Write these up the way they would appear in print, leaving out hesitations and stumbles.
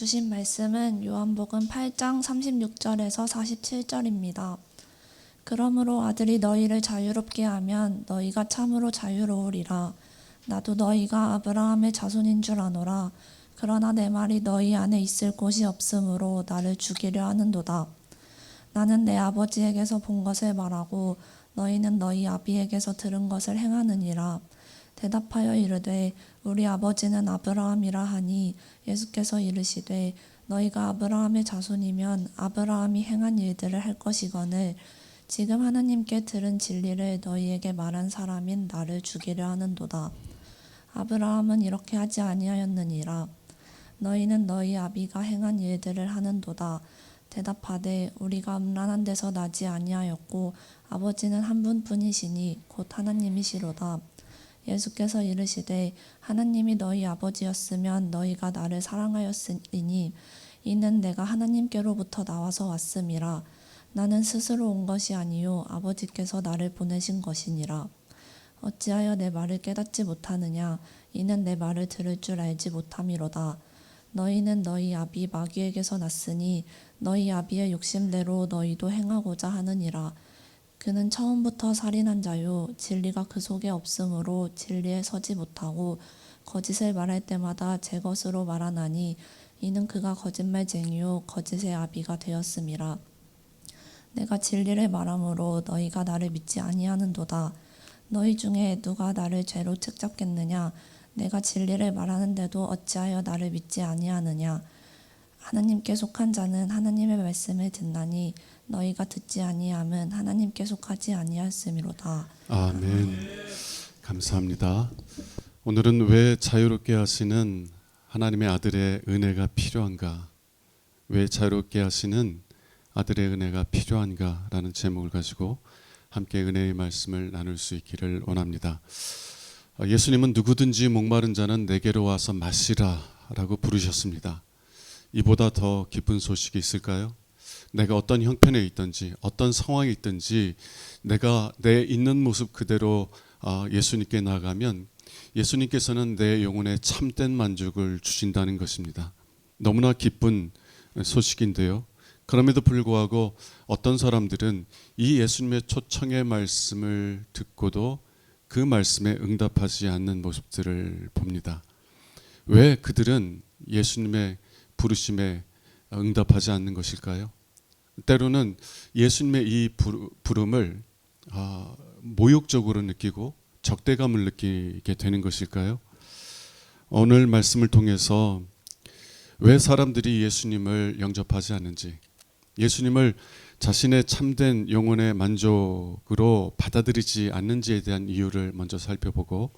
주신 말씀은 요한복음 8장 36절에서 47절입니다. 그러므로 아들이 너희를 자유롭게 하면 너희가 참으로 자유로우리라. 나도 너희가 아브라함의 자손인 줄 아노라. 그러나 내 말이 너희 안에 있을 곳이 없으므로 나를 죽이려 하는도다. 나는 내 아버지에게서 본 것을 말하고 너희는 너희 아비에게서 들은 것을 행하느니라. 대답하여 이르되 우리 아버지는 아브라함이라 하니 예수께서 이르시되 너희가 아브라함의 자손이면 아브라함이 행한 일들을 할 것이거늘 지금 하나님께 들은 진리를 너희에게 말한 사람인 나를 죽이려 하는도다. 아브라함은 이렇게 하지 아니하였느니라. 너희는 너희 아비가 행한 일들을 하는도다. 대답하되 우리가 음란한 데서 나지 아니하였고 아버지는 한 분뿐이시니 곧 하나님이시로다. 예수께서 이르시되 하나님이 너희 아버지였으면 너희가 나를 사랑하였으니 이는 내가 하나님께로부터 나와서 왔음이라. 나는 스스로 온 것이 아니요 아버지께서 나를 보내신 것이니라. 어찌하여 내 말을 깨닫지 못하느냐. 이는 내 말을 들을 줄 알지 못함이로다. 너희는 너희 아비 마귀에게서 났으니 너희 아비의 욕심대로 너희도 행하고자 하느니라. 그는 처음부터 살인한 자요 진리가 그 속에 없으므로 진리에 서지 못하고 거짓을 말할 때마다 제 것으로 말하나니 이는 그가 거짓말쟁이요 거짓의 아비가 되었음이라. 내가 진리를 말하므로 너희가 나를 믿지 아니하는도다. 너희 중에 누가 나를 죄로 책잡겠느냐. 내가 진리를 말하는데도 어찌하여 나를 믿지 아니하느냐. 하나님께 속한 자는 하나님의 말씀을 듣나니 너희가 듣지 아니함은 하나님께 속하지 아니하였음이로다. 아멘. 감사합니다. 오늘은 왜 자유롭게 하시는 하나님의 아들의 은혜가 필요한가? 왜 자유롭게 하시는 아들의 은혜가 필요한가? 라는 제목을 가지고 함께 은혜의 말씀을 나눌 수 있기를 원합니다. 예수님은 누구든지 목마른 자는 내게로 와서 마시라 라고 부르셨습니다. 이보다 더 기쁜 소식이 있을까요? 내가 어떤 형편에 있든지 어떤 상황에 있든지 내가 내 있는 모습 그대로 예수님께 나아가면 예수님께서는 내 영혼에 참된 만족을 주신다는 것입니다. 너무나 기쁜 소식인데요. 그럼에도 불구하고 어떤 사람들은 이 예수님의 초청의 말씀을 듣고도 그 말씀에 응답하지 않는 모습들을 봅니다. 왜 그들은 예수님의 부르심에 응답하지 않는 것일까요? 때로는 예수님의 이 부름을 모욕적으로 느끼고 적대감을 느끼게 되는 것일까요? 오늘 말씀을 통해서 왜 사람들이 예수님을 영접하지 않는지, 예수님을 자신의 참된 영혼의 만족으로 받아들이지 않는지에 대한 이유를 먼저 살펴보고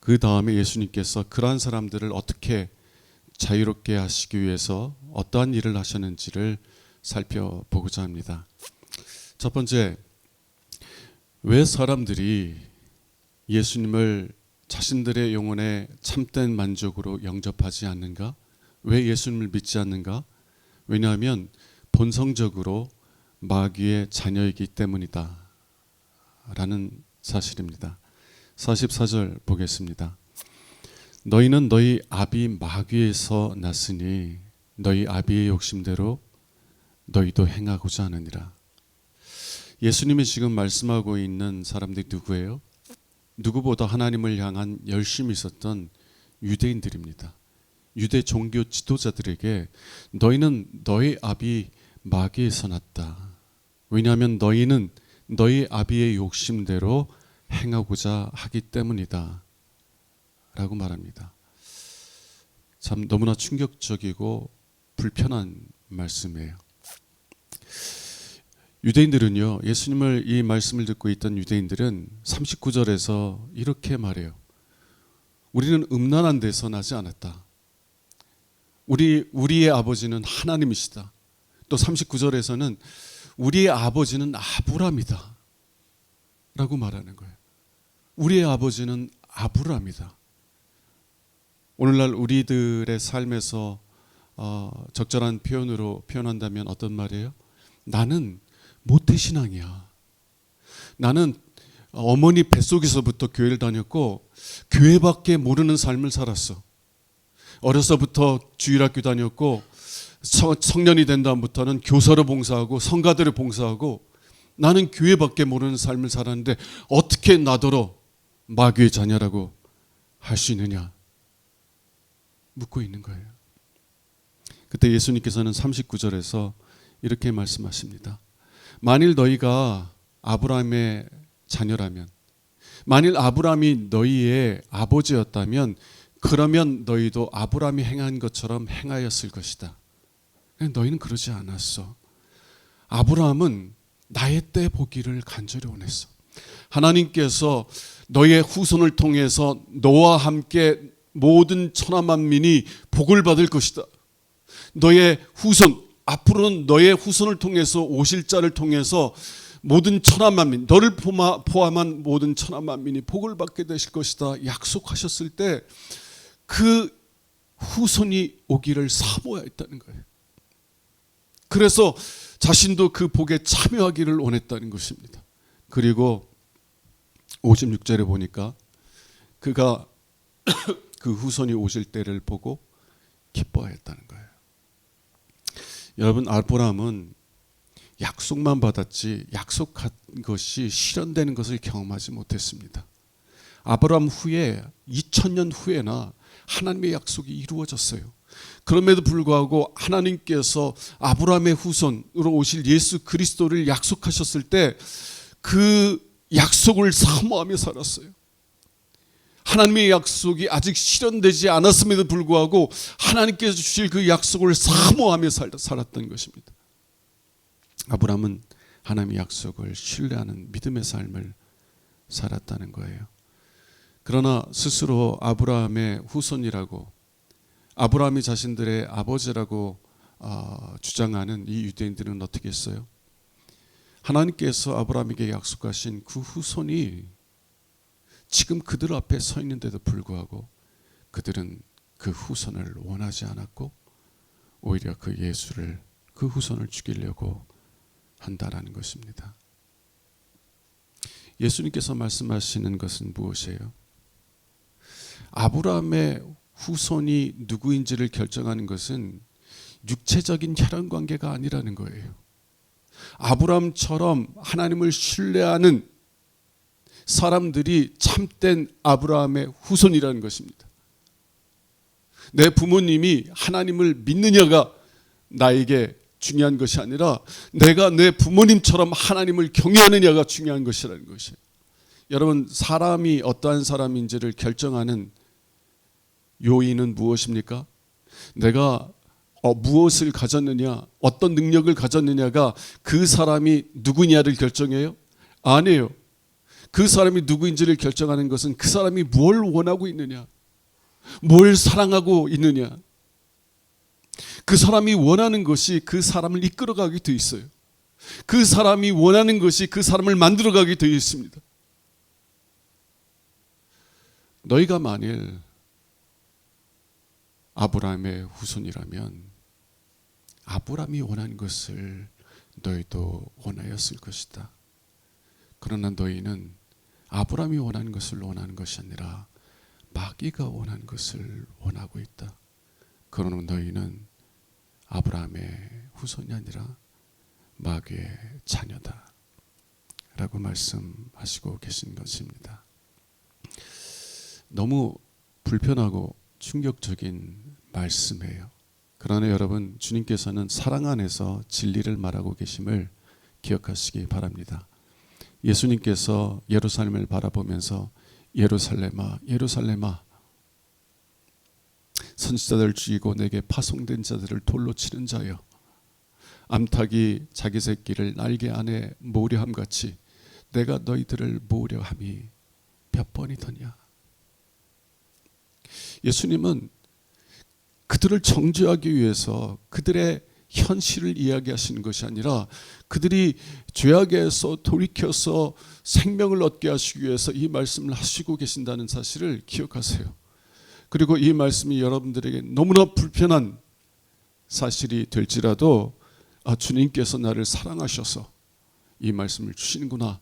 그 다음에 예수님께서 그러한 사람들을 어떻게 자유롭게 하시기 위해서 어떠한 일을 하셨는지를 살펴보고자 합니다. 첫 번째, 왜 사람들이 예수님을 자신들의 영혼의 참된 만족으로 영접하지 않는가? 왜 예수님을 믿지 않는가? 왜냐하면 본성적으로 마귀의 자녀이기 때문이다 라는 사실입니다. 44절 보겠습니다. 너희는 너희 아비 마귀에서 났으니 너희 아비의 욕심대로 너희도 행하고자 하느니라. 예수님이 지금 말씀하고 있는 사람들이 누구예요? 누구보다 하나님을 향한 열심이 있었던 유대인들입니다. 유대 종교 지도자들에게 너희는 너희 아비 마귀에서 났다. 왜냐하면 너희는 너희 아비의 욕심대로 행하고자 하기 때문이다 라고 말합니다. 참 너무나 충격적이고 불편한 말씀이에요. 유대인들은요, 예수님을 이 말씀을 듣고 있던 유대인들은 39절에서 이렇게 말해요. 우리는 음란한 데서 나지 않았다. 우리의 아버지는 하나님이시다. 또 39절에서는 우리의 아버지는 아브라함이다 라고 말하는 거예요. 우리의 아버지는 아브라함이다. 오늘날 우리들의 삶에서 적절한 표현으로 표현한다면 어떤 말이에요? 나는 모태신앙이야. 나는 어머니 뱃속에서부터 교회를 다녔고 교회밖에 모르는 삶을 살았어. 어려서부터 주일학교 다녔고 성년이 된 다음부터는 교사로 봉사하고 성가대로 봉사하고 나는 교회밖에 모르는 삶을 살았는데 어떻게 나더러 마귀의 자녀라고 할 수 있느냐 묻고 있는 거예요. 그때 예수님께서는 39절에서 이렇게 말씀하십니다. 만일 너희가 아브라함의 자녀라면, 만일 아브라함이 너희의 아버지였다면 그러면 너희도 아브라함이 행한 것처럼 행하였을 것이다. 너희는 그러지 않았어. 아브라함은 나의 때 보기를 간절히 원했어. 하나님께서 너의 후손을 통해서 너와 함께 모든 천하 만민이 복을 받을 것이다. 너의 후손, 앞으로는 너의 후손을 통해서 오실 자를 통해서 모든 천하 만민, 너를 포함한 모든 천하 만민이 복을 받게 되실 것이다 약속하셨을 때 그 후손이 오기를 사모했다는 거예요. 그래서 자신도 그 복에 참여하기를 원했다는 것입니다. 그리고 56절에 보니까 그가 그 후손이 오실 때를 보고 기뻐했다는 거예요. 여러분, 아브라함은 약속만 받았지 약속한 것이 실현되는 것을 경험하지 못했습니다. 아브라함 후에 2000년 후에나 하나님의 약속이 이루어졌어요. 그럼에도 불구하고 하나님께서 아브라함의 후손으로 오실 예수 그리스도를 약속하셨을 때 그 약속을 사모하며 살았어요. 하나님의 약속이 아직 실현되지 않았음에도 불구하고 하나님께서 주실 그 약속을 사모하며 살았던 것입니다. 아브라함은 하나님의 약속을 신뢰하는 믿음의 삶을 살았다는 거예요. 그러나 스스로 아브라함의 후손이라고, 아브라함이 자신들의 아버지라고 주장하는 이 유대인들은 어떻게 했어요? 하나님께서 아브라함에게 약속하신 그 후손이 지금 그들 앞에 서 있는데도 불구하고 그들은 그 후손을 원하지 않았고 오히려 그 예수를, 그 후손을 죽이려고 한다라는 것입니다. 예수님께서 말씀하시는 것은 무엇이에요? 아브라함의 후손이 누구인지를 결정하는 것은 육체적인 혈연 관계가 아니라는 거예요. 아브라함처럼 하나님을 신뢰하는 사람들이 참된 아브라함의 후손이라는 것입니다. 내 부모님이 하나님을 믿느냐가 나에게 중요한 것이 아니라 내가 내 부모님처럼 하나님을 경외하느냐가 중요한 것이라는 것이에요. 여러분, 사람이 어떠한 사람인지를 결정하는 요인은 무엇입니까? 내가 무엇을 가졌느냐, 어떤 능력을 가졌느냐가 그 사람이 누구냐를 결정해요? 아니에요. 그 사람이 누구인지를 결정하는 것은 그 사람이 뭘 원하고 있느냐, 뭘 사랑하고 있느냐, 그 사람이 원하는 것이 그 사람을 이끌어가게 되어 있어요. 그 사람이 원하는 것이 그 사람을 만들어가게 되어 있습니다. 너희가 만일 아브라함의 후손이라면 아브라함이 원하는 것을 너희도 원하였을 것이다. 그러나 너희는 아브라함이 원하는 것을 원하는 것이 아니라 마귀가 원하는 것을 원하고 있다. 그러나 너희는 아브라함의 후손이 아니라 마귀의 자녀다 라고 말씀하시고 계신 것입니다. 너무 불편하고 충격적인 말씀이에요. 그러나 여러분, 주님께서는 사랑 안에서 진리를 말하고 계심을 기억하시기 바랍니다. 예수님께서 예루살렘을 바라보면서 예루살렘아, 예루살렘아, 선지자들을 죽이고 내게 파송된 자들을 돌로 치는 자여, 암탉이 자기 새끼를 날개 안에 모으려 함같이 내가 너희들을 모으려 함이 몇 번이더냐. 예수님은 그들을 정죄하기 위해서 그들의 현실을 이야기하시는 것이 아니라 그들이 죄악에서 돌이켜서 생명을 얻게 하시기 위해서 이 말씀을 하시고 계신다는 사실을 기억하세요. 그리고 이 말씀이 여러분들에게 너무나 불편한 사실이 될지라도 주님께서 나를 사랑하셔서 이 말씀을 주시는구나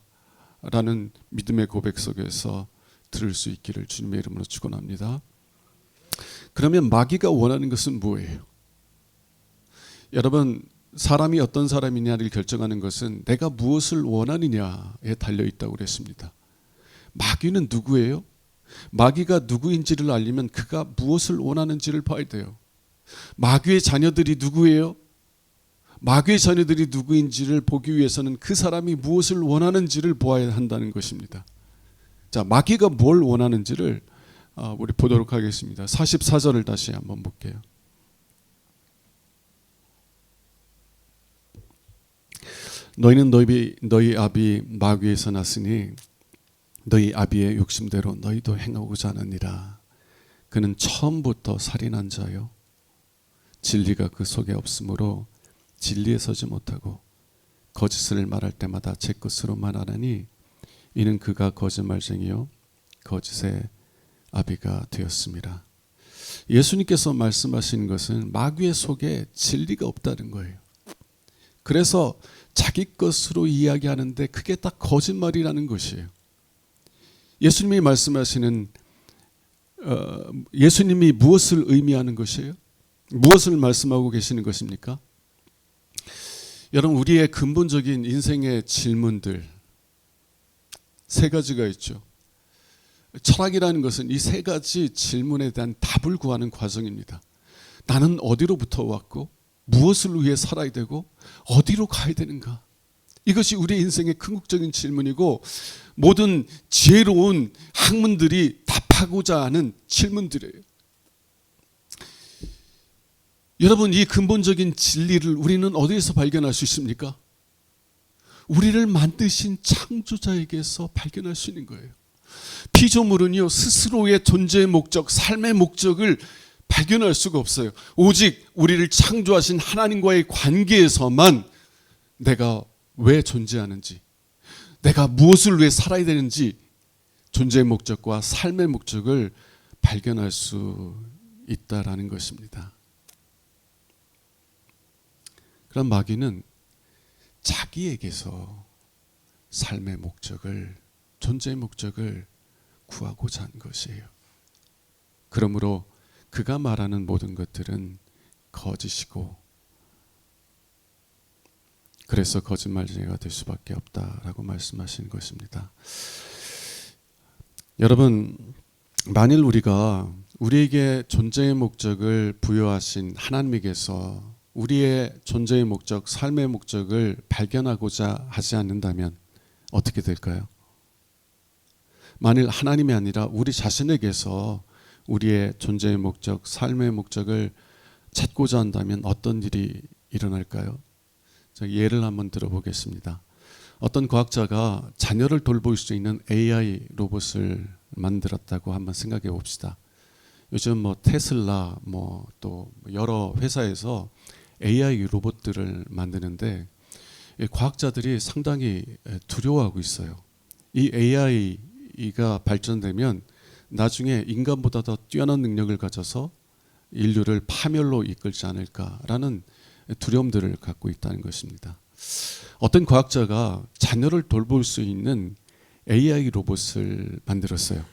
라는 믿음의 고백 속에서 들을 수 있기를 주님의 이름으로 축원합니다. 그러면 마귀가 원하는 것은 뭐예요? 여러분, 사람이 어떤 사람이냐를 결정하는 것은 내가 무엇을 원하느냐에 달려 있다고 그랬습니다. 마귀는 누구예요? 마귀가 누구인지를 알려면 그가 무엇을 원하는지를 봐야 돼요. 마귀의 자녀들이 누구예요? 마귀의 자녀들이 누구인지를 보기 위해서는 그 사람이 무엇을 원하는지를 보아야 한다는 것입니다. 자, 마귀가 뭘 원하는지를 우리 보도록 하겠습니다. 44절을 다시 한번 볼게요. 너희는 너희 아비 마귀에서 났으니 너희 아비의 욕심대로 너희도 행하고자 하느니라. 그는 처음부터 살인한 자요, 진리가 그 속에 없으므로 진리에 서지 못하고 거짓을 말할 때마다 제 것으로 말하나니 이는 그가 거짓말쟁이요 거짓의 아비가 되었습니다. 예수님께서 말씀하시는 것은 마귀의 속에 진리가 없다는 거예요. 그래서 자기 것으로 이야기하는데 그게 다 거짓말이라는 것이에요. 예수님이 말씀하시는 예수님이 무엇을 의미하는 것이에요? 무엇을 말씀하고 계시는 것입니까? 여러분, 우리의 근본적인 인생의 질문들 세 가지가 있죠. 철학이라는 것은 이 세 가지 질문에 대한 답을 구하는 과정입니다. 나는 어디로부터 왔고 무엇을 위해 살아야 되고 어디로 가야 되는가? 이것이 우리의 인생의 궁극적인 질문이고 모든 지혜로운 학문들이 답하고자 하는 질문들이에요. 여러분, 이 근본적인 진리를 우리는 어디에서 발견할 수 있습니까? 우리를 만드신 창조자에게서 발견할 수 있는 거예요. 피조물은요, 스스로의 존재의 목적, 삶의 목적을 발견할 수가 없어요. 오직 우리를 창조하신 하나님과의 관계에서만 내가 왜 존재하는지, 내가 무엇을 위해 살아야 되는지 존재의 목적과 삶의 목적을 발견할 수 있다라는 것입니다. 그럼 마귀는 자기에게서 삶의 목적을, 존재의 목적을 구하고자 한 것이에요. 그러므로 그가 말하는 모든 것들은 거짓이고 그래서 거짓말쟁이가 될 수밖에 없다라고 말씀하시는 것입니다. 여러분, 만일 우리가 우리에게 존재의 목적을 부여하신 하나님에게서 우리의 존재의 목적, 삶의 목적을 발견하고자 하지 않는다면 어떻게 될까요? 만일 하나님이 아니라 우리 자신에게서 우리의 존재의 목적, 삶의 목적을 찾고자 한다면 어떤 일이 일어날까요? 예를 한번 들어보겠습니다. 어떤 과학자가 자녀를 돌볼 수 있는 AI 로봇을 만들었다고 한번 생각해 봅시다. 요즘 테슬라 또 여러 회사에서 AI 로봇들을 만드는데 과학자들이 상당히 두려워하고 있어요. 이 AI가 발전되면 나중에 인간보다 더 뛰어난 능력을 가져서 인류를 파멸로 이끌지 않을까라는 두려움들을 갖고 있다는 것입니다. 어떤 과학자가 자녀를 돌볼 수 있는 AI 로봇을 만들었어요.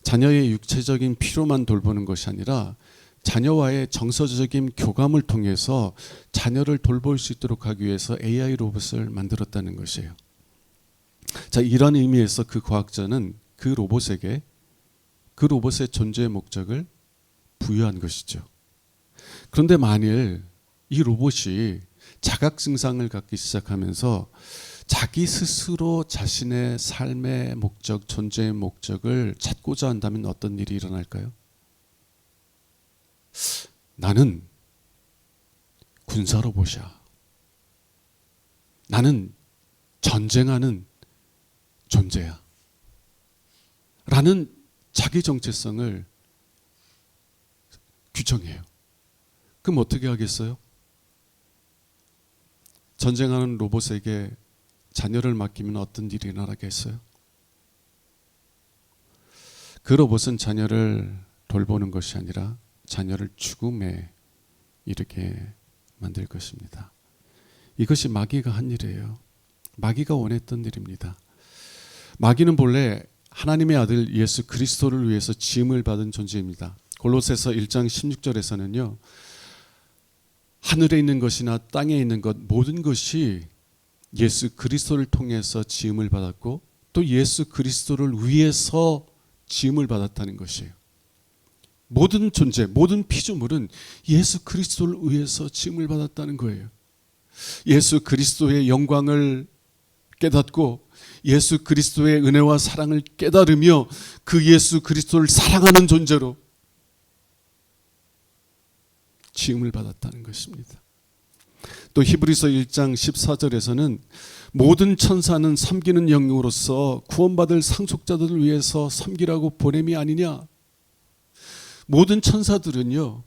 자녀의 육체적인 필요만 돌보는 것이 아니라 자녀와의 정서적인 교감을 통해서 자녀를 돌볼 수 있도록 하기 위해서 AI 로봇을 만들었다는 것이에요. 자, 이런 의미에서 그 과학자는 그 로봇에게 그 로봇의 존재의 목적을 부여한 것이죠. 그런데 만일 이 로봇이 자각 증상을 갖기 시작하면서 자기 스스로 자신의 삶의 목적, 존재의 목적을 찾고자 한다면 어떤 일이 일어날까요? 나는 군사 로봇이야. 나는 전쟁하는 존재야. 라는 자기 정체성을 규정해요. 그럼 어떻게 하겠어요? 전쟁하는 로봇에게 자녀를 맡기면 어떤 일이 일어나겠어요? 그 로봇은 자녀를 돌보는 것이 아니라 자녀를 죽음에 이르게 만들 것입니다. 이것이 마귀가 한 일이에요. 마귀가 원했던 일입니다. 마귀는 본래 하나님의 아들 예수 그리스도를 위해서 지음을 받은 존재입니다. 골로새서 1장 16절에서는요. 하늘에 있는 것이나 땅에 있는 것 모든 것이 예수 그리스도를 통해서 지음을 받았고 또 예수 그리스도를 위해서 지음을 받았다는 것이에요. 모든 존재, 모든 피조물은 예수 그리스도를 위해서 지음을 받았다는 거예요. 예수 그리스도의 영광을 깨닫고 예수 그리스도의 은혜와 사랑을 깨달으며 그 예수 그리스도를 사랑하는 존재로 지음을 받았다는 것입니다. 또 히브리서 1장 14절에서는 모든 천사는 섬기는 영으로서 구원받을 상속자들을 위해서 섬기라고 보냄이 아니냐. 모든 천사들은요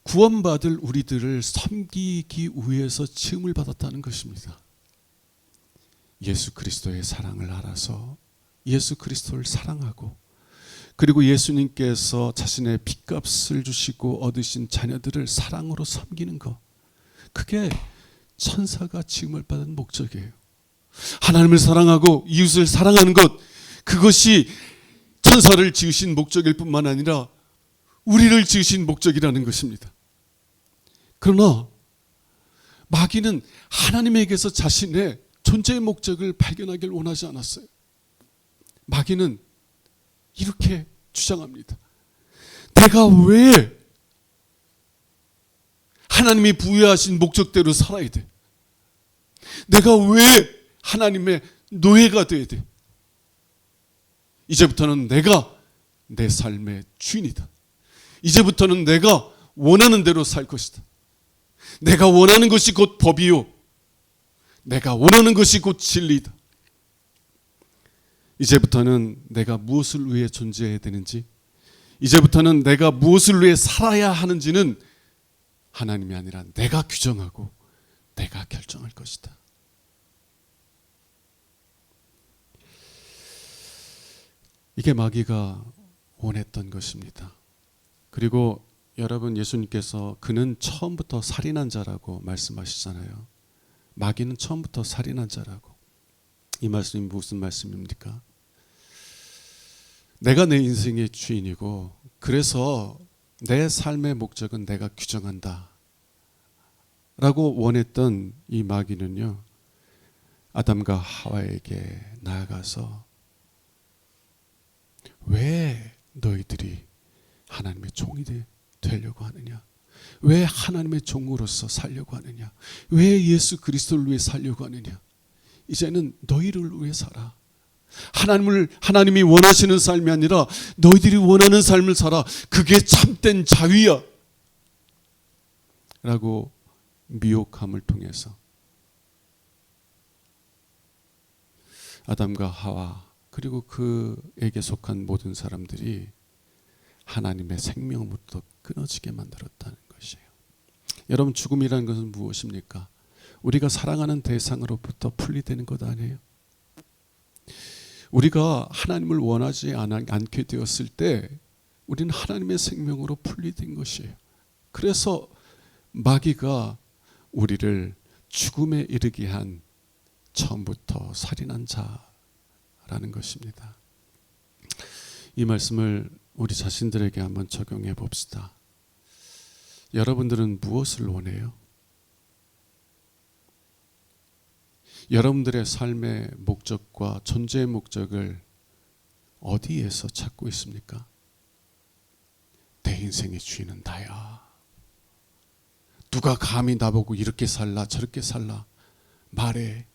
구원받을 우리들을 섬기기 위해서 지음을 받았다는 것입니다. 예수 그리스도의 사랑을 알아서 예수 그리스도를 사랑하고 그리고 예수님께서 자신의 핏값을 주시고 얻으신 자녀들을 사랑으로 섬기는 것, 그게 천사가 지음을 받은 목적이에요. 하나님을 사랑하고 이웃을 사랑하는 것, 그것이 천사를 지으신 목적일 뿐만 아니라 우리를 지으신 목적이라는 것입니다. 그러나 마귀는 하나님에게서 자신의 존재의 목적을 발견하길 원하지 않았어요. 마귀는 이렇게 주장합니다. 내가 왜 하나님이 부여하신 목적대로 살아야 돼? 내가 왜 하나님의 노예가 돼야 돼? 이제부터는 내가 내 삶의 주인이다. 이제부터는 내가 원하는 대로 살 것이다. 내가 원하는 것이 곧 법이요. 내가 원하는 것이 곧 진리이다. 이제부터는 내가 무엇을 위해 존재해야 되는지, 이제부터는 내가 무엇을 위해 살아야 하는지는 하나님이 아니라 내가 규정하고 내가 결정할 것이다. 이게 마귀가 원했던 것입니다. 그리고 여러분, 예수님께서 그는 처음부터 살인한 자라고 말씀하시잖아요. 마귀는 처음부터 살인한 자라고. 이 말씀이 무슨 말씀입니까? 내가 내 인생의 주인이고 그래서 내 삶의 목적은 내가 규정한다 라고 원했던 이 마귀는요, 아담과 하와에게 나아가서 왜 너희들이 하나님의 종이 되려고 하느냐? 왜 하나님의 종으로서 살려고 하느냐? 왜 예수 그리스도를 위해 살려고 하느냐? 이제는 너희를 위해 살아. 하나님이 원하시는 삶이 아니라 너희들이 원하는 삶을 살아. 그게 참된 자유야 라고 미혹함을 통해서 아담과 하와 그리고 그에게 속한 모든 사람들이 하나님의 생명으로부터 끊어지게 만들었다는 것이에요. 여러분, 죽음이라는 것은 무엇입니까? 우리가 사랑하는 대상으로부터 분리되는 것 아니에요? 우리가 하나님을 원하지 않게 되었을 때 우리는 하나님의 생명으로 분리된 것이에요. 그래서 마귀가 우리를 죽음에 이르게 한 처음부터 살인한 자라는 것입니다. 이 말씀을 우리 자신들에게 한번 적용해 봅시다. 여러분들은 무엇을 원해요? 여러분들의 삶의 목적과 존재의 목적을 어디에서 찾고 있습니까? 내 인생의 주인은 나야. 누가 감히 나보고 이렇게 살라 저렇게 살라 말해.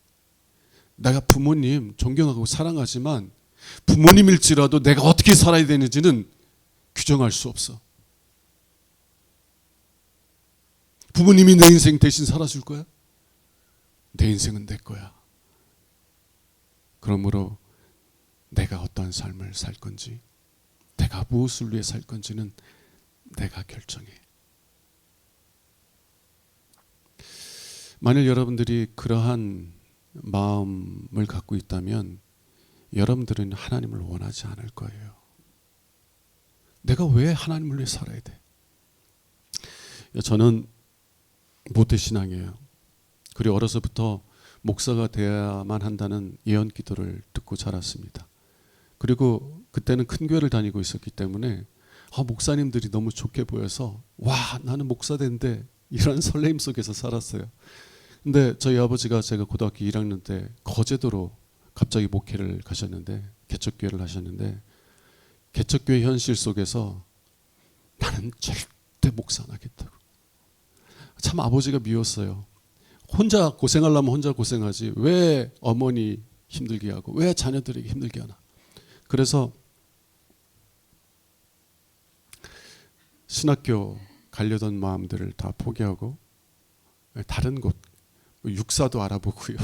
내가 부모님 존경하고 사랑하지만 부모님일지라도 내가 어떻게 살아야 되는지는 규정할 수 없어. 부모님이 내 인생 대신 살아줄 거야? 내 인생은 내 거야. 그러므로 내가 어떠한 삶을 살 건지, 내가 무엇을 위해 살 건지는 내가 결정해. 만일 여러분들이 그러한 마음을 갖고 있다면 여러분들은 하나님을 원하지 않을 거예요. 내가 왜 하나님을 위해 살아야 돼? 저는 모태신앙이에요. 그리고 어려서부터 목사가 되어야만 한다는 예언 기도를 듣고 자랐습니다. 그리고 그때는 큰 교회를 다니고 있었기 때문에 목사님들이 너무 좋게 보여서 와, 나는 목사 된대, 이런 설레임 속에서 살았어요. 근데 저희 아버지가 제가 고등학교 1학년 때 거제도로 갑자기 목회를 가셨는데, 개척교회를 하셨는데, 개척교회 현실 속에서 나는 절대 목사 안 하겠다고. 참 아버지가 미웠어요. 혼자 고생하려면 혼자 고생하지 왜 어머니 힘들게 하고 왜 자녀들에게 힘들게 하나. 그래서 신학교 가려던 마음들을 다 포기하고 다른 곳, 육사도 알아보고요.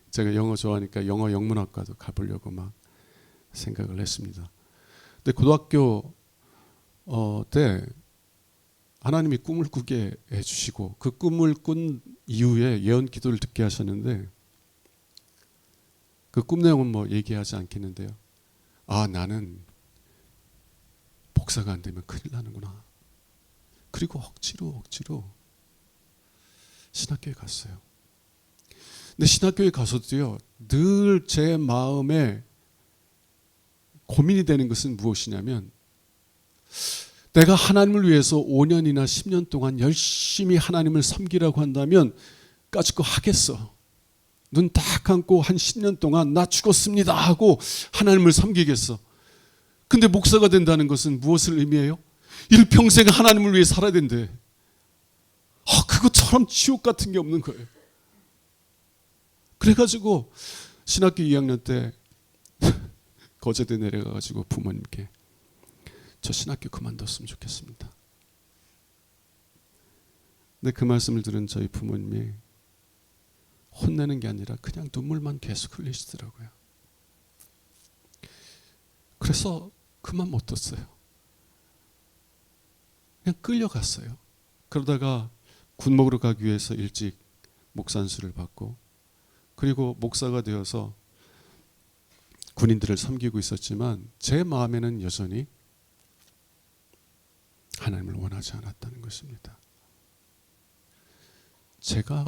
제가 영어 좋아하니까 영어 영문학과도 가보려고 막 생각을 했습니다. 근데 고등학교 때 하나님이 꿈을 꾸게 해주시고 그 꿈을 꾼 이후에 예언 기도를 듣게 하셨는데, 그 꿈 내용은 뭐 얘기하지 않겠는데요. 나는 목사가 안 되면 큰일 나는구나. 그리고 억지로 신학교에 갔어요. 근데 신학교에 가서도요, 늘 제 마음에 고민이 되는 것은 무엇이냐면, 내가 하나님을 위해서 5년이나 10년 동안 열심히 하나님을 섬기라고 한다면 까짓거 하겠어. 눈 딱 감고 한 10년 동안 나 죽었습니다 하고 하나님을 섬기겠어. 근데 목사가 된다는 것은 무엇을 의미해요? 일평생 하나님을 위해 살아야 된대. 그것처럼 지옥 같은 게 없는 거예요. 그래가지고 신학교 2학년 때 거제도에 내려가가지고 부모님께 저 신학교 그만뒀으면 좋겠습니다. 근데 그 말씀을 들은 저희 부모님이 혼내는 게 아니라 그냥 눈물만 계속 흘리시더라고요. 그래서 그만 못 뒀어요. 그냥 끌려갔어요. 그러다가 군 먹으러 가기 위해서 일찍 목사 안수를 받고, 그리고 목사가 되어서 군인들을 섬기고 있었지만 제 마음에는 여전히 하나님을 원하지 않았다는 것입니다. 제가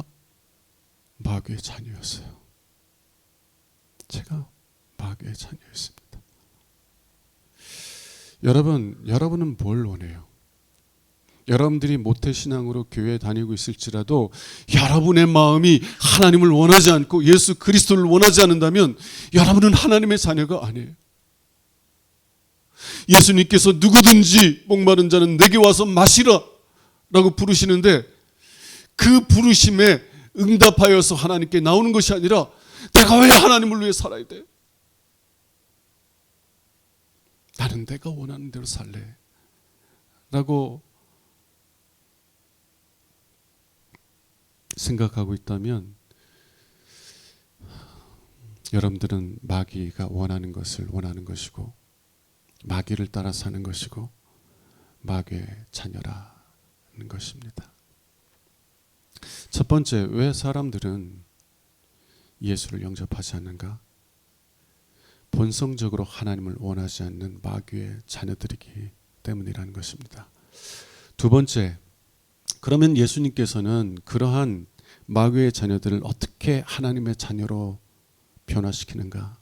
마귀의 자녀였어요. 제가 마귀의 자녀였습니다. 여러분은 뭘 원해요? 여러분들이 모태신앙으로 교회에 다니고 있을지라도 여러분의 마음이 하나님을 원하지 않고 예수 그리스도를 원하지 않는다면 여러분은 하나님의 자녀가 아니에요. 예수님께서 누구든지 목마른 자는 내게 와서 마시라 라고 부르시는데, 그 부르심에 응답하여서 하나님께 나오는 것이 아니라 내가 왜 하나님을 위해 살아야 돼? 나는 내가 원하는 대로 살래 라고 생각하고 있다면 여러분들은 마귀가 원하는 것을 원하는 것이고 마귀를 따라 사는 것이고 마귀의 자녀라는 것입니다. 첫 번째, 왜 사람들은 예수를 영접하지 않는가? 본성적으로 하나님을 원하지 않는 마귀의 자녀들이기 때문이라는 것입니다. 두 번째, 그러면 예수님께서는 그러한 마귀의 자녀들을 어떻게 하나님의 자녀로 변화시키는가?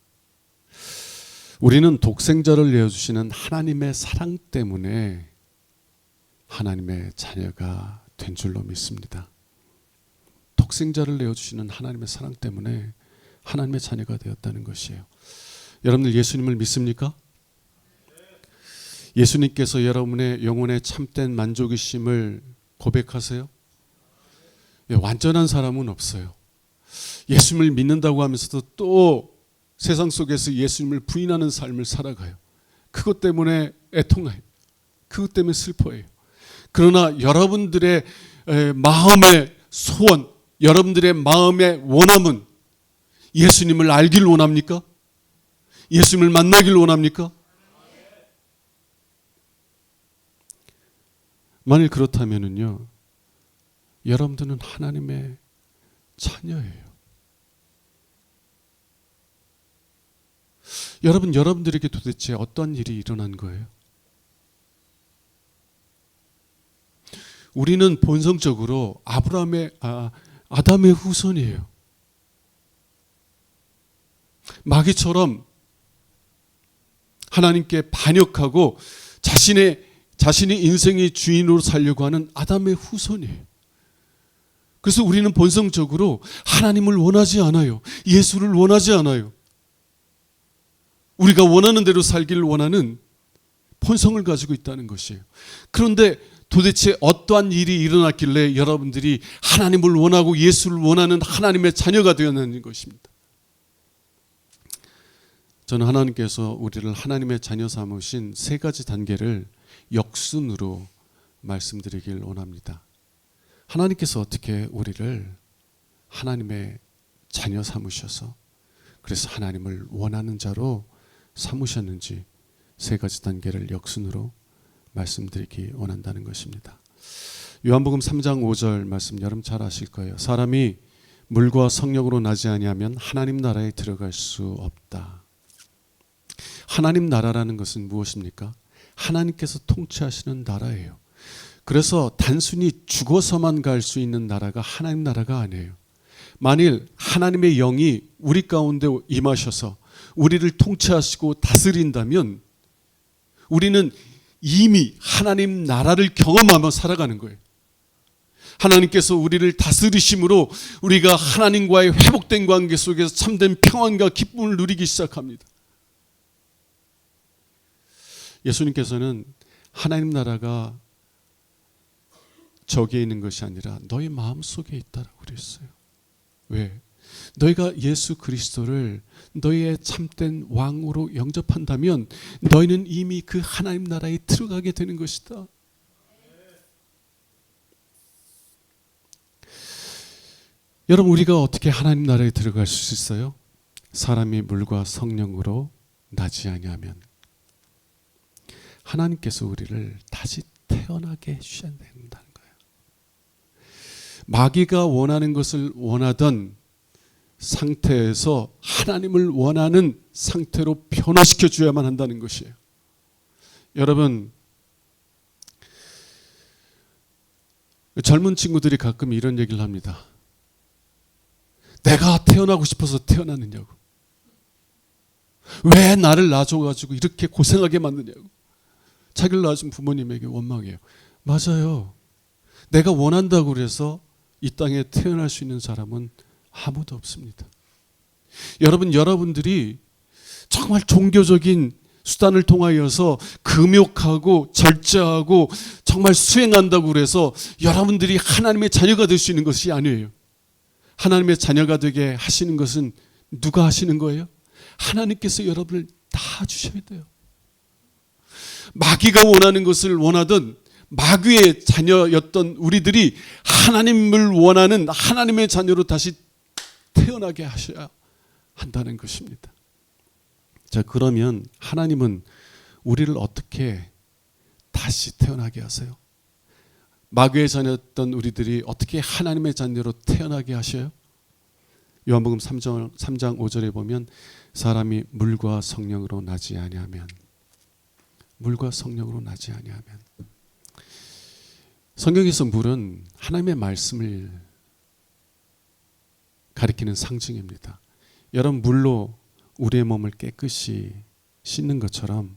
우리는 독생자를 내어주시는 하나님의 사랑 때문에 하나님의 자녀가 된 줄로 믿습니다. 독생자를 내어주시는 하나님의 사랑 때문에 하나님의 자녀가 되었다는 것이에요. 여러분들 예수님을 믿습니까? 예수님께서 여러분의 영혼의 참된 만족이심을 고백하세요? 완전한 사람은 없어요. 예수님을 믿는다고 하면서도 또 세상 속에서 예수님을 부인하는 삶을 살아가요. 그것 때문에 애통해요. 그것 때문에 슬퍼해요. 그러나 여러분들의 마음의 소원, 여러분들의 마음의 원함은 예수님을 알길 원합니까? 예수님을 만나길 원합니까? 만일 그렇다면요, 여러분들은 하나님의 자녀예요. 여러분들에게 도대체 어떤 일이 일어난 거예요? 우리는 본성적으로 아담의 후손이에요. 마귀처럼 하나님께 반역하고 자신의 자신이 인생의 주인으로 살려고 하는 아담의 후손이에요. 그래서 우리는 본성적으로 하나님을 원하지 않아요. 예수를 원하지 않아요. 우리가 원하는 대로 살기를 원하는 본성을 가지고 있다는 것이에요. 그런데 도대체 어떠한 일이 일어났길래 여러분들이 하나님을 원하고 예수를 원하는 하나님의 자녀가 되었는 것입니다. 저는 하나님께서 우리를 하나님의 자녀 삼으신 세 가지 단계를 역순으로 말씀드리길 원합니다. 하나님께서 어떻게 우리를 하나님의 자녀 삼으셔서 그래서 하나님을 원하는 자로 삼으셨는지 세 가지 단계를 역순으로 말씀드리기 원한다는 것입니다. 요한복음 3장 5절 말씀 여러분 잘 아실 거예요. 사람이 물과 성령으로 나지 아니하면 하나님 나라에 들어갈 수 없다. 하나님 나라라는 것은 무엇입니까? 하나님께서 통치하시는 나라예요. 그래서 단순히 죽어서만 갈 수 있는 나라가 하나님 나라가 아니에요. 만일 하나님의 영이 우리 가운데 임하셔서 우리를 통치하시고 다스린다면 우리는 이미 하나님 나라를 경험하며 살아가는 거예요. 하나님께서 우리를 다스리심으로 우리가 하나님과의 회복된 관계 속에서 참된 평안과 기쁨을 누리기 시작합니다. 예수님께서는 하나님 나라가 저기에 있는 것이 아니라 너희 마음속에 있다라고 그랬어요. 왜? 너희가 예수 그리스도를 너희의 참된 왕으로 영접한다면 너희는 이미 그 하나님 나라에 들어가게 되는 것이다. 여러분, 우리가 어떻게 하나님 나라에 들어갈 수 있어요? 사람이 물과 성령으로 나지 아니하면 하나님께서 우리를 다시 태어나게 해주셔야 된다는 거예요. 마귀가 원하는 것을 원하던 상태에서 하나님을 원하는 상태로 변화시켜 줘야만 한다는 것이에요. 여러분, 젊은 친구들이 가끔 이런 얘기를 합니다. 내가 태어나고 싶어서 태어났느냐고. 왜 나를 낳아줘가지고 이렇게 고생하게 만드냐고. 자기를 낳아준 부모님에게 원망해요. 맞아요. 내가 원한다고 그래서 이 땅에 태어날 수 있는 사람은 아무도 없습니다. 여러분들이 정말 종교적인 수단을 통하여서 금욕하고 절제하고 정말 수행한다고 그래서 여러분들이 하나님의 자녀가 될 수 있는 것이 아니에요. 하나님의 자녀가 되게 하시는 것은 누가 하시는 거예요? 하나님께서 여러분을 다 주셔야 돼요. 마귀가 원하는 것을 원하던 마귀의 자녀였던 우리들이 하나님을 원하는 하나님의 자녀로 다시 태어나게 하셔야 한다는 것입니다. 자, 그러면 하나님은 우리를 어떻게 다시 태어나게 하세요? 마귀의 자녀였던 우리들이 어떻게 하나님의 자녀로 태어나게 하셔요? 요한복음 3장 5절에 보면 사람이 물과 성령으로 나지 아니하면 물과 성령으로 나지 아니하면 성경에서 물은 하나님의 말씀을 가리키는 상징입니다. 여러분, 물로 우리의 몸을 깨끗이 씻는 것처럼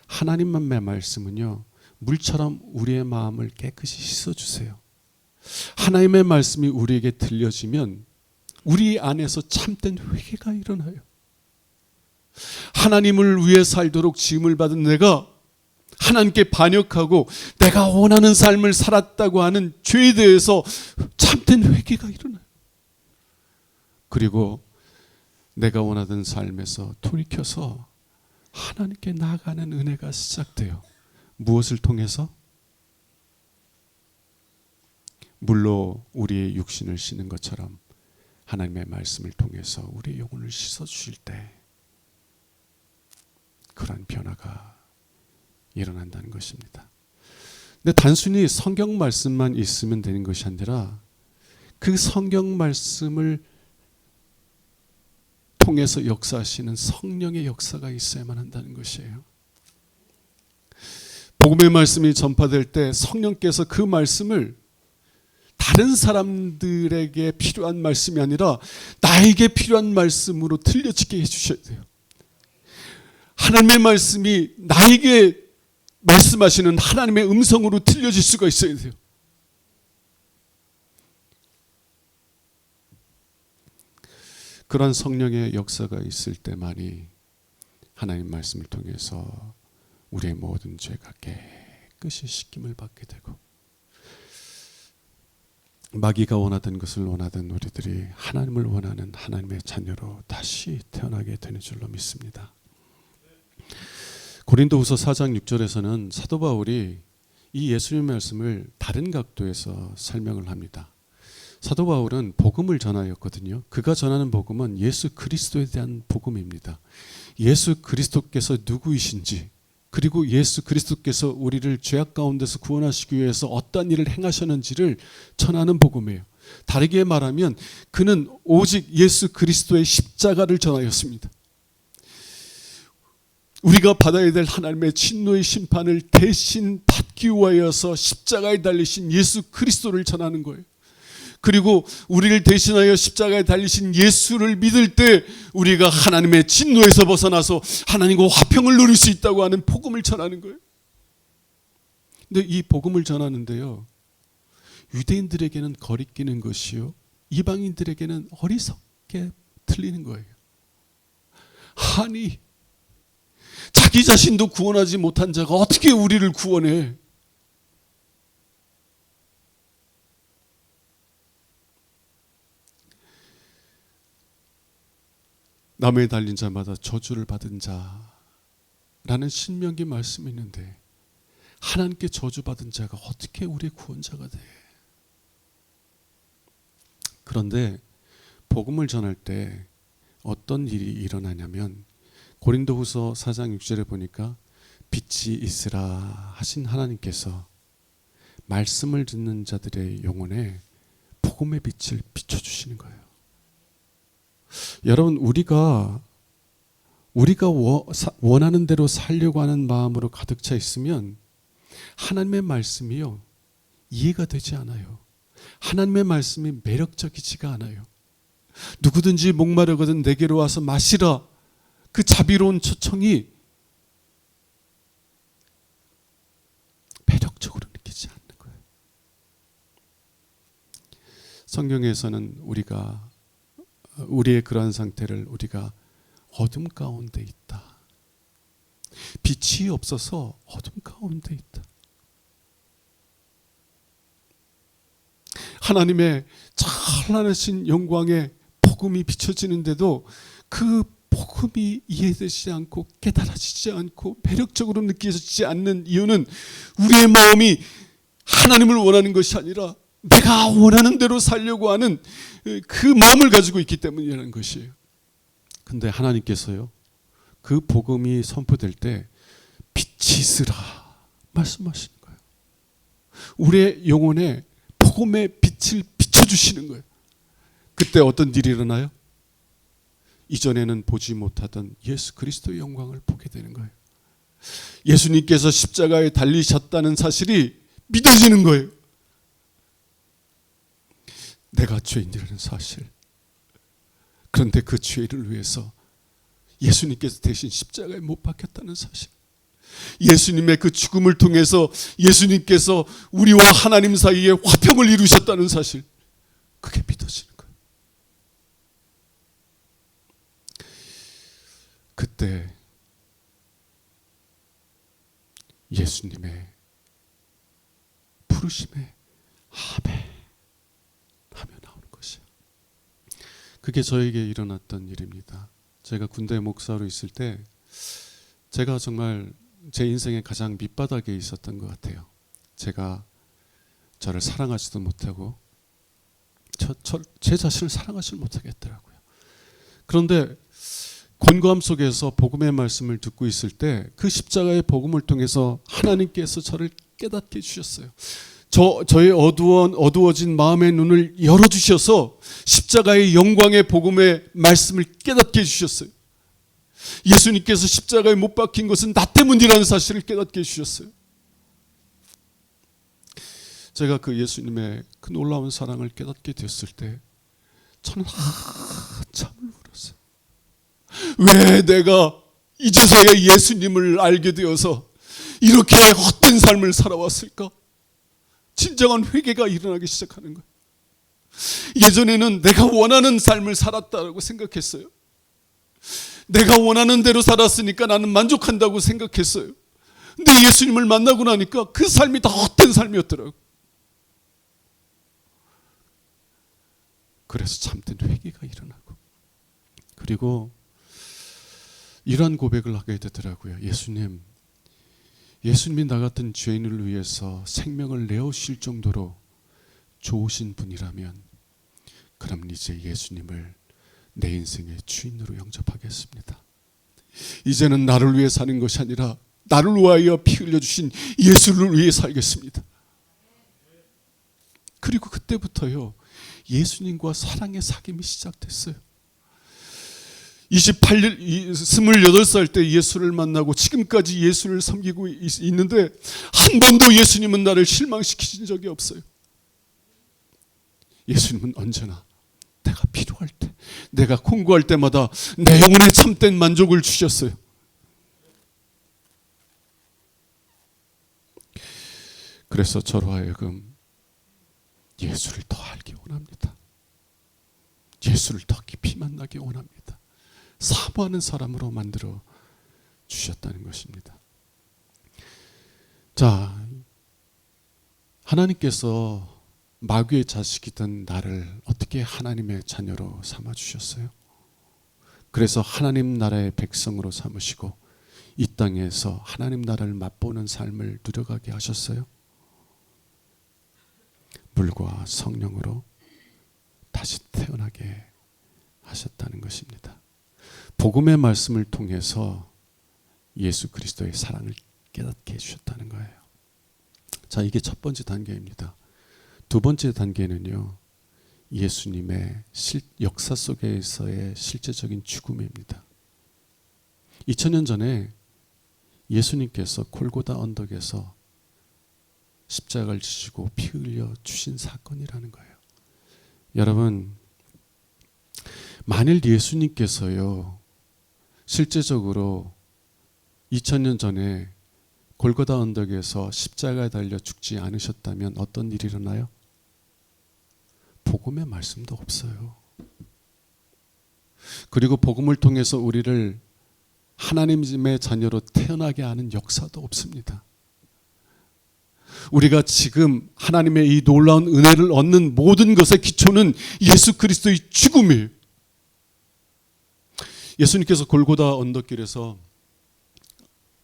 하나님의 말씀은요, 물처럼 우리의 마음을 깨끗이 씻어주세요. 하나님의 말씀이 우리에게 들려지면 우리 안에서 참된 회개가 일어나요. 하나님을 위해 살도록 지음을 받은 내가 하나님께 반역하고 내가 원하는 삶을 살았다고 하는 죄에 대해서 참된 회개가 일어나요. 그리고 내가 원하던 삶에서 돌이켜서 하나님께 나아가는 은혜가 시작돼요. 무엇을 통해서? 물로 우리의 육신을 씻는 것처럼 하나님의 말씀을 통해서 우리의 영혼을 씻어주실 때 그런 변화가 일어난다는 것입니다. 근데 단순히 성경 말씀만 있으면 되는 것이 아니라 그 성경 말씀을 통해서 역사하시는 성령의 역사가 있어야만 한다는 것이에요. 복음의 말씀이 전파될 때 성령께서 그 말씀을 다른 사람들에게 필요한 말씀이 아니라 나에게 필요한 말씀으로 들려지게 해주셔야 돼요. 하나님의 말씀이 나에게 말씀하시는 하나님의 음성으로 들려질 수가 있어야 돼요. 그런 성령의 역사가 있을 때만이 하나님 말씀을 통해서 우리의 모든 죄가 깨끗이 씻김을 받게 되고, 마귀가 원하던 것을 원하던 우리들이 하나님을 원하는 하나님의 자녀로 다시 태어나게 되는 줄로 믿습니다. 고린도후서 4장 6절에서는 사도 바울이 이 예수님의 말씀을 다른 각도에서 설명을 합니다. 사도 바울은 복음을 전하였거든요. 그가 전하는 복음은 예수 그리스도에 대한 복음입니다. 예수 그리스도께서 누구이신지, 그리고 예수 그리스도께서 우리를 죄악 가운데서 구원하시기 위해서 어떤 일을 행하셨는지를 전하는 복음이에요. 다르게 말하면 그는 오직 예수 그리스도의 십자가를 전하였습니다. 우리가 받아야 될 하나님의 진노의 심판을 대신 받기 위하여서 십자가에 달리신 예수 그리스도를 전하는 거예요. 그리고 우리를 대신하여 십자가에 달리신 예수를 믿을 때 우리가 하나님의 진노에서 벗어나서 하나님과 화평을 누릴 수 있다고 하는 복음을 전하는 거예요. 근데 이 복음을 전하는데요, 유대인들에게는 거리끼는 것이요, 이방인들에게는 어리석게 들리는 거예요. 아니, 자기 자신도 구원하지 못한 자가 어떻게 우리를 구원해? 나무에 달린 자마다 저주를 받은 자라는 신명기 말씀이 있는데, 하나님께 저주받은 자가 어떻게 우리의 구원자가 돼? 그런데 복음을 전할 때 어떤 일이 일어나냐면, 고린도후서 4장 6절에 보니까 빛이 있으라 하신 하나님께서 말씀을 듣는 자들의 영혼에 복음의 빛을 비춰주시는 거예요. 여러분, 우리가 원하는 대로 살려고 하는 마음으로 가득 차 있으면 하나님의 말씀이요, 이해가 되지 않아요. 하나님의 말씀이 매력적이지가 않아요. 누구든지 목마르거든 내게로 와서 마시라, 그 자비로운 초청이 매력적으로 느끼지 않는 거예요. 성경에서는 우리의 그러한 상태를 우리가 어둠 가운데 있다, 빛이 없어서 어둠 가운데 있다, 하나님의 찬란하신 영광의 복음이 비춰지는데도 그 복음이 이해되지 않고 깨달아지지 않고 매력적으로 느껴지지 않는 이유는 우리의 마음이 하나님을 원하는 것이 아니라 내가 원하는 대로 살려고 하는 그 마음을 가지고 있기 때문이라는 것이에요. 근데 하나님께서요, 그 복음이 선포될 때 빛이 있으라 말씀하시는 거예요. 우리의 영혼에 복음의 빛을 비춰주시는 거예요. 그때 어떤 일이 일어나요? 이전에는 보지 못하던 예수 그리스도의 영광을 보게 되는 거예요. 예수님께서 십자가에 달리셨다는 사실이 믿어지는 거예요. 내가 죄인이라는 사실. 그런데 그 죄를 위해서 예수님께서 대신 십자가에 못 박혔다는 사실. 예수님의 그 죽음을 통해서 예수님께서 우리와 하나님 사이에 화평을 이루셨다는 사실. 그게 믿어지는 거예요. 그때 예수님의 부르심에 아멘 하며 나오는 것이에요. 그게 저에게 일어났던 일입니다. 제가 군대 목사로 있을 때 제가 정말 제 인생의 가장 밑바닥에 있었던 것 같아요. 제가 저를 사랑하지도 못하고 제 자신을 사랑하지 못하겠더라고요. 그런데 곤고함 속에서 복음의 말씀을 듣고 있을 때 그 십자가의 복음을 통해서 하나님께서 저를 깨닫게 해주셨어요. 저의 어두워진 마음의 눈을 열어주셔서 십자가의 영광의 복음의 말씀을 깨닫게 해주셨어요. 예수님께서 십자가에 못 박힌 것은 나 때문이라는 사실을 깨닫게 해주셨어요. 제가 그 예수님의 그 놀라운 사랑을 깨닫게 됐을 때 저는 한참을 울었어요. 왜 내가 이제서야 예수님을 알게 되어서 이렇게 헛된 삶을 살아왔을까? 진정한 회개가 일어나기 시작하는 거예요. 예전에는 내가 원하는 삶을 살았다고 생각했어요. 내가 원하는 대로 살았으니까 나는 만족한다고 생각했어요. 근데 예수님을 만나고 나니까 그 삶이 다 헛된 삶이었더라고요. 그래서 참된 회개가 일어나고, 그리고 이러한 고백을 하게 되더라고요. 예수님이 나 같은 죄인을 위해서 생명을 내어주실 정도로 좋으신 분이라면 그럼 이제 예수님을 내 인생의 주인으로 영접하겠습니다. 이제는 나를 위해 사는 것이 아니라 나를 위하여 피 흘려주신 예수를 위해 살겠습니다. 그리고 그때부터요, 예수님과 사랑의 사귐이 시작됐어요. 28살 때 예수를 만나고 지금까지 예수를 섬기고 있는데 한 번도 예수님은 나를 실망시키신 적이 없어요. 예수님은 언제나 내가 필요할 때, 내가 공고할 때마다 내 영혼에 참된 만족을 주셨어요. 그래서 저로 하여금 예수를 더 알기 원합니다. 예수를 더 깊이 만나기 원합니다. 사모하는 사람으로 만들어 주셨다는 것입니다. 자, 하나님께서 마귀의 자식이던 나를 어떻게 하나님의 자녀로 삼아 주셨어요? 그래서 하나님 나라의 백성으로 삼으시고 이 땅에서 하나님 나라를 맛보는 삶을 누려가게 하셨어요. 물과 성령으로 다시 태어나게 하셨다는 것입니다. 복음의 말씀을 통해서 예수 그리스도의 사랑을 깨닫게 해주셨다는 거예요. 자, 이게 첫 번째 단계입니다. 두 번째 단계는요, 예수님의 역사 속에서의 실제적인 죽음입니다. 2000년 전에 예수님께서 골고다 언덕에서 십자가를 지시고 피 흘려 주신 사건이라는 거예요. 여러분, 만일 예수님께서요 실제적으로 2000년 전에 골고다 언덕에서 십자가에 달려 죽지 않으셨다면 어떤 일이 일어나요? 복음의 말씀도 없어요. 그리고 복음을 통해서 우리를 하나님의 자녀로 태어나게 하는 역사도 없습니다. 우리가 지금 하나님의 이 놀라운 은혜를 얻는 모든 것의 기초는 예수 그리스도의 죽음이에요. 예수님께서 골고다 언덕길에서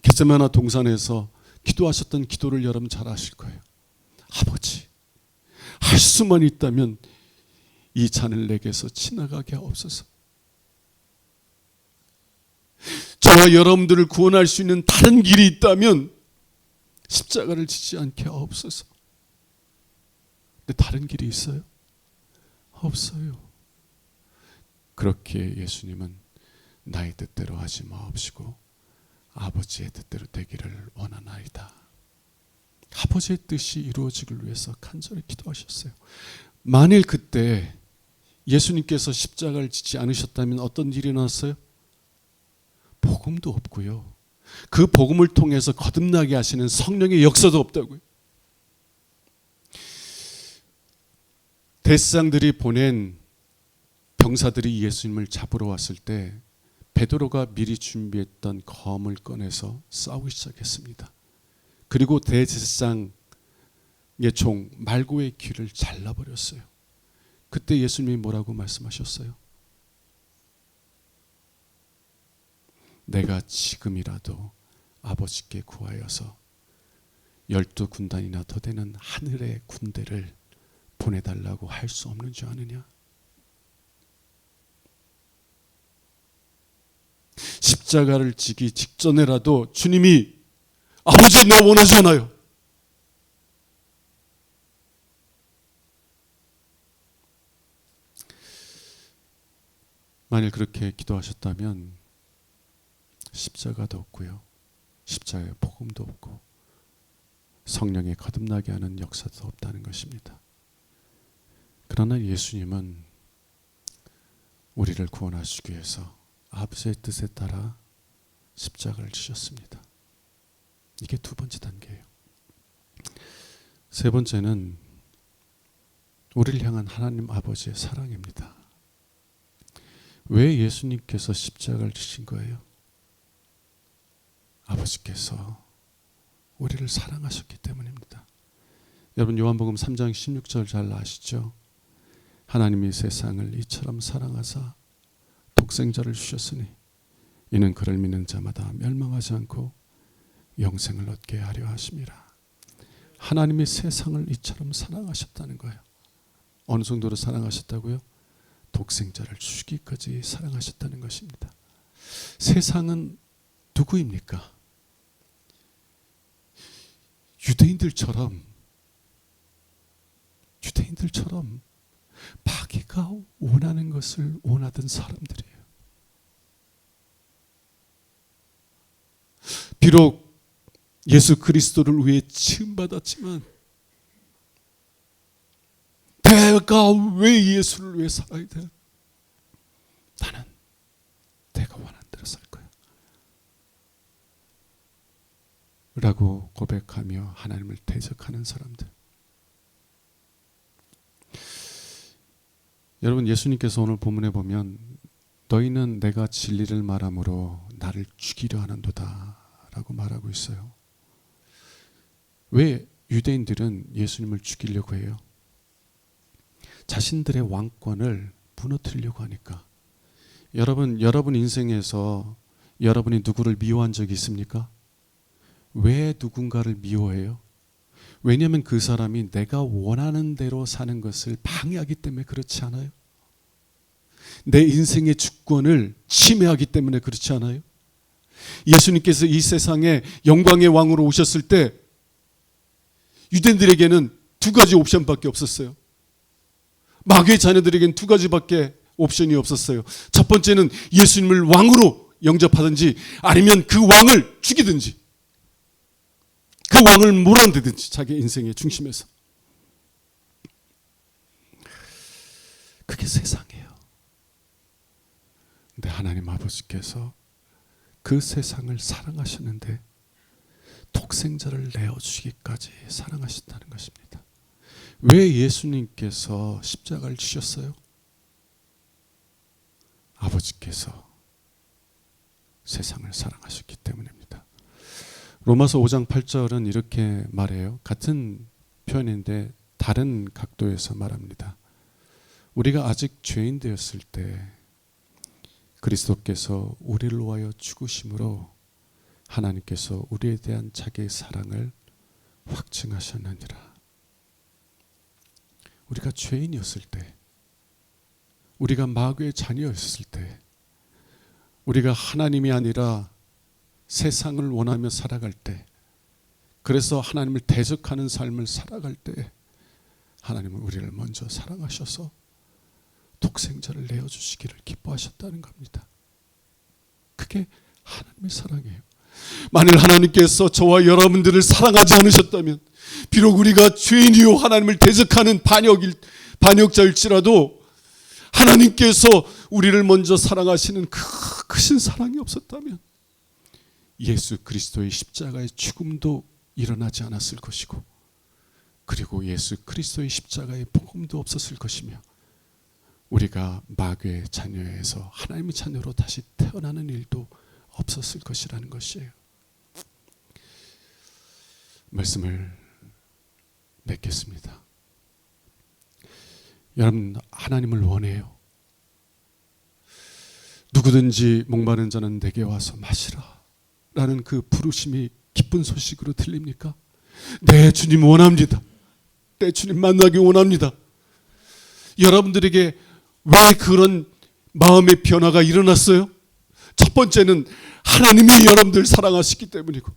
겟세마네 동산에서 기도하셨던 기도를 여러분 잘 아실 거예요. 아버지, 할 수만 있다면 이 잔을 내게서 지나가게 하옵소서. 저와 여러분들을 구원할 수 있는 다른 길이 있다면 십자가를 지지 않게 하옵소서. 근데 다른 길이 있어요? 없어요. 그렇게 예수님은 나의 뜻대로 하지 마옵시고 아버지의 뜻대로 되기를 원하나이다. 아버지의 뜻이 이루어지길 위해서 간절히 기도하셨어요. 만일 그때 예수님께서 십자가를 지지 않으셨다면 어떤 일이 났어요? 복음도 없고요. 그 복음을 통해서 거듭나게 하시는 성령의 역사도 없다고요. 대제사장들이 보낸 병사들이 예수님을 잡으러 왔을 때 베드로가 미리 준비했던 검을 꺼내서 싸우기 시작했습니다. 그리고 대제사장의 종 말고의 귀를 잘라버렸어요. 그때 예수님이 뭐라고 말씀하셨어요? 내가 지금이라도 아버지께 구하여서 12군단이나 더 되는 하늘의 군대를 보내달라고 할 수 없는 줄 아느냐? 십자가를 지기 직전에라도 주님이 아버지 나 원하잖아요. 만일 그렇게 기도하셨다면 십자가도 없고요. 십자가의 복음도 없고 성령에 거듭나게 하는 역사도 없다는 것입니다. 그러나 예수님은 우리를 구원하시기 위해서 아버지의 뜻에 따라 십자가를 지셨습니다. 이게 두 번째 단계예요. 세 번째는 우리를 향한 하나님 아버지의 사랑입니다. 왜 예수님께서 십자가를 지신 거예요? 아버지께서 우리를 사랑하셨기 때문입니다. 여러분 요한복음 3장 16절 잘 아시죠? 하나님이 세상을 이처럼 사랑하사 독생자를 주셨으니 이는 그를 믿는 자마다 멸망하지 않고 영생을 얻게 하려 하심이라. 하나님이 세상을 이처럼 사랑하셨다는 거예요. 어느 정도로 사랑하셨다고요? 독생자를 주기까지 사랑하셨다는 것입니다. 세상은 누구입니까? 유대인들처럼 자기가 원하는 것을 원하던 사람들이에요. 비록 예수 그리스도를 위해 치임받았지만 내가 왜 예수를 위해 살아야 돼? 나는 내가 원하는 대로 살 거야 라고 고백하며 하나님을 대적하는 사람들. 여러분 예수님께서 오늘 본문에 보면 너희는 내가 진리를 말함으로 나를 죽이려 하는도다 라고 말하고 있어요. 왜 유대인들은 예수님을 죽이려고 해요? 자신들의 왕권을 무너뜨리려고 하니까. 여러분 인생에서 여러분이 누구를 미워한 적이 있습니까? 왜 누군가를 미워해요? 왜냐하면 그 사람이 내가 원하는 대로 사는 것을 방해하기 때문에 그렇지 않아요? 내 인생의 주권을 침해하기 때문에 그렇지 않아요? 예수님께서 이 세상에 영광의 왕으로 오셨을 때 유대인들에게는 두 가지 옵션밖에 없었어요. 마귀의 자녀들에게는 두 가지밖에 옵션이 없었어요. 첫 번째는 예수님을 왕으로 영접하든지 아니면 그 왕을 죽이든지 그 왕을 몰아내든지 자기 인생의 중심에서. 그게 세상이에요. 근데 하나님 아버지께서 그 세상을 사랑하셨는데 독생자를 내어주기까지 사랑하셨다는 것입니다. 왜 예수님께서 십자가를 지셨어요? 아버지께서 세상을 사랑하셨기 때문입니다. 로마서 5장 8절은 이렇게 말해요. 같은 표현인데 다른 각도에서 말합니다. 우리가 아직 죄인 되었을 때 그리스도께서 우리를 위하여 죽으심으로 하나님께서 우리에 대한 자기의 사랑을 확증하셨느니라. 우리가 죄인이었을 때, 우리가 마귀의 자녀였을 때, 우리가 하나님이 아니라 세상을 원하며 살아갈 때, 그래서 하나님을 대적하는 삶을 살아갈 때 하나님은 우리를 먼저 사랑하셔서 독생자를 내어주시기를 기뻐하셨다는 겁니다. 그게 하나님의 사랑이에요. 만일 하나님께서 저와 여러분들을 사랑하지 않으셨다면 비록 우리가 죄인이요 하나님을 대적하는 반역자일지라도 하나님께서 우리를 먼저 사랑하시는 그 크신 사랑이 없었다면 예수 그리스도의 십자가의 죽음도 일어나지 않았을 것이고 그리고 예수 그리스도의 십자가의 복음도 없었을 것이며 우리가 마귀의 자녀에서 하나님의 자녀로 다시 태어나는 일도 없었을 것이라는 것이에요. 말씀을 맺겠습니다. 여러분 하나님을 원해요. 누구든지 목마른 자는 내게 와서 마시라 라는 그 부르심이 기쁜 소식으로 들립니까? 네, 주님 원합니다. 네, 주님 만나기 원합니다. 여러분들에게 왜 그런 마음의 변화가 일어났어요? 첫 번째는 하나님이 여러분들 사랑하시기 때문이고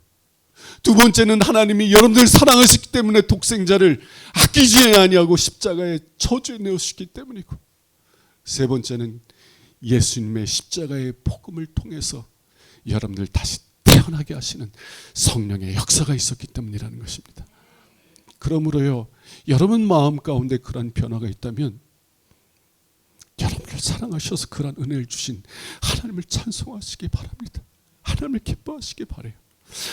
두 번째는 하나님이 여러분들 사랑하시기 때문에 독생자를 아끼지 아니하고 십자가에 저주해 내오시기 때문이고 세 번째는 예수님의 십자가의 복음을 통해서 여러분들 다시 태어나게 하시는 성령의 역사가 있었기 때문이라는 것입니다. 그러므로요, 여러분 마음 가운데 그런 변화가 있다면 여러분을 사랑하셔서 그런 은혜를 주신 하나님을 찬송하시기 바랍니다. 하나님을 기뻐하시기 바라요.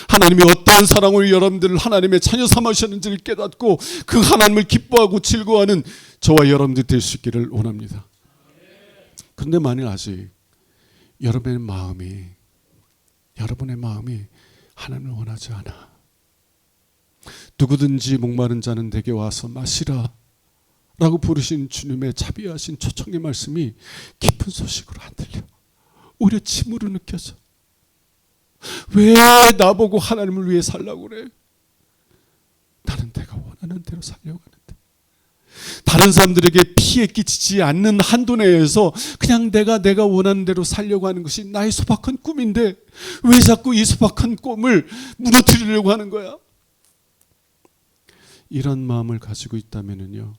하나님이 어떤 사랑으로 여러분들을 하나님의 자녀 삼으셨는지를 깨닫고 그 하나님을 기뻐하고 즐거워하는 저와 여러분들 될 수 있기를 원합니다. 그런데 만일 아직 여러분의 마음이 하나님을 원하지 않아, 누구든지 목마른 자는 내게 와서 마시라 라고 부르신 주님의 자비하신 초청의 말씀이 깊은 소식으로 안 들려. 오히려 침으로 느껴져. 왜 나보고 하나님을 위해 살라고 그래? 나는 내가 원하는 대로 살려고 하는데, 다른 사람들에게 피해 끼치지 않는 한도 내에서 그냥 내가 원하는 대로 살려고 하는 것이 나의 소박한 꿈인데 왜 자꾸 이 소박한 꿈을 무너뜨리려고 하는 거야? 이런 마음을 가지고 있다면요,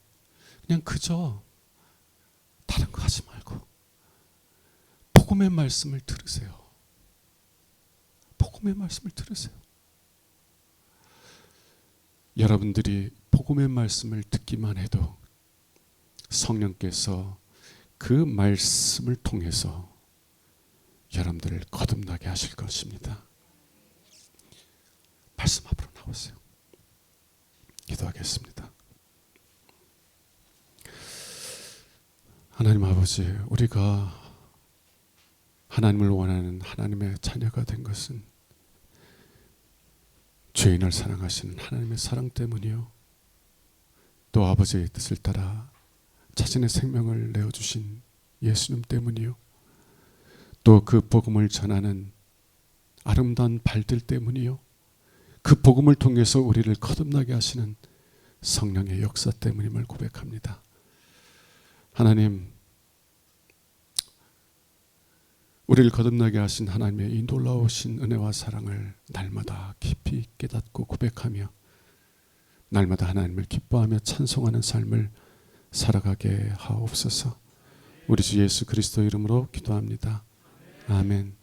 그냥 그저 다른 거 하지 말고 복음의 말씀을 들으세요. 복음의 말씀을 들으세요. 여러분들이 복음의 말씀을 듣기만 해도 성령께서 그 말씀을 통해서 여러분들을 거듭나게 하실 것입니다. 말씀 앞으로 나오세요. 기도하겠습니다. 하나님 아버지, 우리가 하나님을 원하는 하나님의 자녀가 된 것은 죄인을 사랑하시는 하나님의 사랑 때문이요, 또 아버지의 뜻을 따라 자신의 생명을 내어주신 예수님 때문이요, 또 그 복음을 전하는 아름다운 발들 때문이요, 그 복음을 통해서 우리를 거듭나게 하시는 성령의 역사 때문임을 고백합니다. 하나님, 우리를 거듭나게 하신 하나님의 이 놀라우신 은혜와 사랑을 날마다 깊이 깨닫고 고백하며 날마다 하나님을 기뻐하며 찬송하는 삶을 살아가게 하옵소서. 우리 주 예수 그리스도 이름으로 기도합니다. 아멘.